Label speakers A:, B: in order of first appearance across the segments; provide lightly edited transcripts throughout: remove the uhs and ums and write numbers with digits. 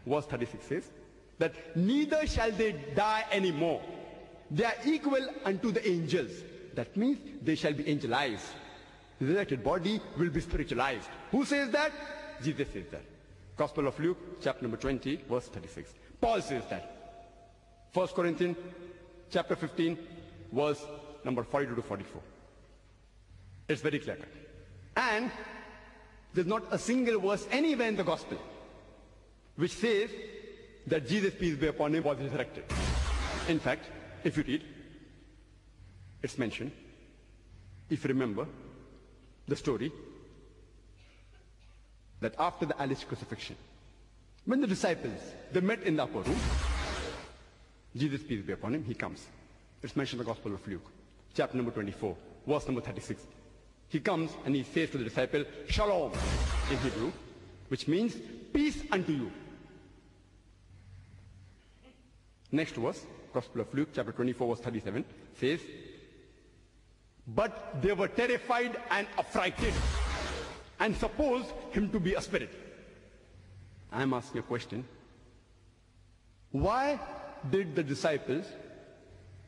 A: verse 36 says that neither shall they die anymore. They are equal unto the angels. That means they shall be angelized. The resurrected body will be spiritualized. Who says that? Jesus says that. Gospel of Luke, chapter number 20, verse 36. Paul says that. 1 Corinthians, chapter 15, verse number 42 to 44. It's very clear cut. And there's not a single verse anywhere in the gospel which says that Jesus, peace be upon him, was resurrected. In fact, if you read, it's mentioned, if you remember the story, that after the alleged crucifixion, when the disciples, they met in the upper room, Jesus, peace be upon him, he comes. It's mentioned in the Gospel of Luke, chapter number 24, verse number 36. He comes and he says to the disciple, Shalom, in Hebrew, which means peace unto you. Next verse, Gospel of Luke, chapter 24, verse 37, says, but they were terrified and affrighted and supposed him to be a spirit. I am asking a question. Why did the disciples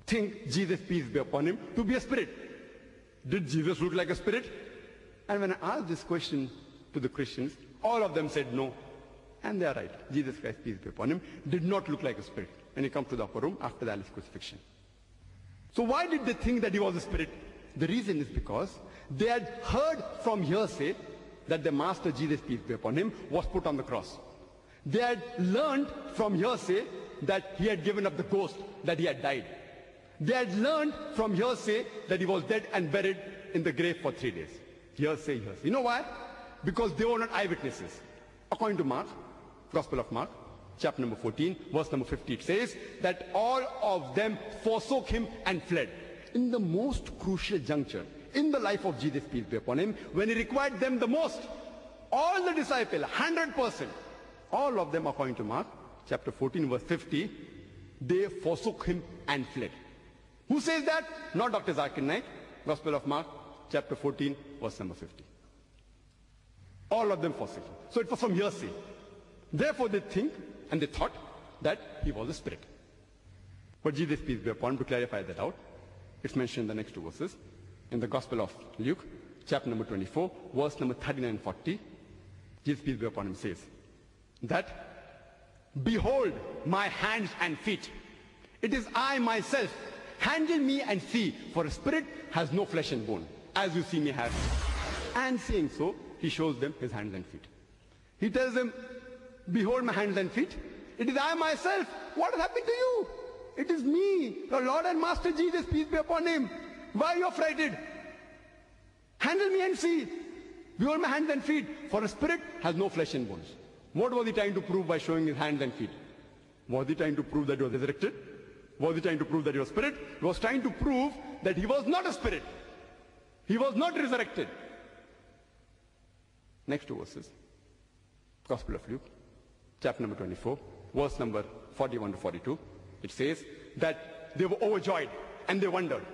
A: think Jesus, peace be upon him, to be a spirit? Did Jesus look like a spirit? And when I asked this question to the Christians, all of them said no. And they are right. Jesus Christ, peace be upon him, did not look like a spirit when he comes to the upper room after the alleged crucifixion. So why did they think that he was a spirit? The reason is because they had heard from hearsay that the Master Jesus, peace be upon him, was put on the cross. They had learned from hearsay that he had given up the ghost, that he had died. They had learned from hearsay that he was dead and buried in the grave for 3 days. Hearsay, hearsay. You know why? Because they were not eyewitnesses. According to Mark, Gospel of Mark, chapter number 14, verse number 50, it says that all of them forsook him and fled. In the most crucial juncture in the life of Jesus, peace be upon him, when he required them the most, all the disciples, 100%, all of them, according to Mark, chapter 14, verse 50, they forsook him and fled. Who says that? Not Dr. Zakir Naik. Gospel of Mark, chapter 14, verse number 50. All of them forsook him. So it was from hearsay. Therefore they think and they thought that he was a spirit. But Jesus, peace be upon him, to clarify that out, it's mentioned in the next two verses. In the Gospel of Luke, chapter number 24, verse number 39 and 40, Jesus, peace be upon him, says that, behold my hands and feet. It is I myself. Handle me and see, for a spirit has no flesh and bone, as you see me have. And saying so, he shows them his hands and feet. He tells them, behold my hands and feet. It is I myself. What has happened to you? It is me, your Lord and Master Jesus, peace be upon him. Why are you affrighted? Handle me and see. Behold my hands and feet, for a spirit has no flesh and bones. What was he trying to prove by showing his hands and feet? Was he trying to prove that he was resurrected? Was he trying to prove that he was a spirit? He was trying to prove that he was not a spirit. He was not resurrected. Next two verses. Gospel of Luke, chapter number 24, verse number 41 to 42. It says that they were overjoyed and they wondered.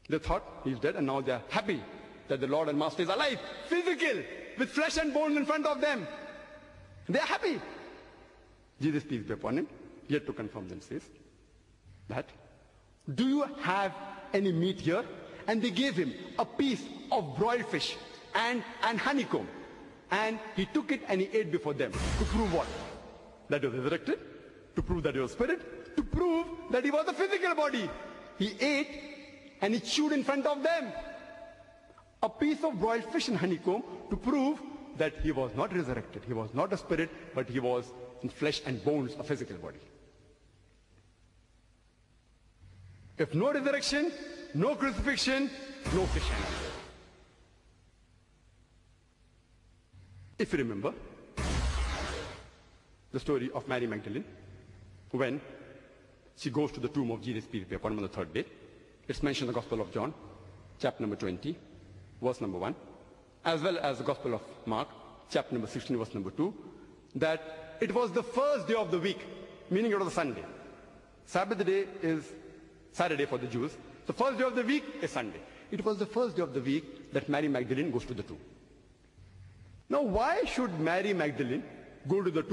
A: They thought he's dead, and now they are happy that the Lord and Master is alive, physical, with flesh and bones in front of them. They are happy. Jesus, peace be upon him, yet to confirm them, says that, do you have any meat here? And they gave him a piece of broiled fish and honeycomb. And he took it and he ate before them. To prove what? That he was resurrected. To prove that he was spirit. To prove that he was a physical body. He ate and he chewed in front of them. A piece of broiled fish and honeycomb to prove that he was not resurrected. He was not a spirit, but he was in flesh and bones, a physical body. If no resurrection, no crucifixion, no Christianity. If you remember the story of Mary Magdalene, when she goes to the tomb of Jesus, peace be upon him, on the third day, it's mentioned in the Gospel of John, chapter number 20, verse number 1, as well as the Gospel of Mark, chapter number 16, verse number 2, that it was the first day of the week, meaning it was a Sunday. Sabbath day is Saturday for the Jews. The first day of the week is Sunday. It was the first day of the week that Mary Magdalene goes to the tomb. Now, why should Mary Magdalene go to the tomb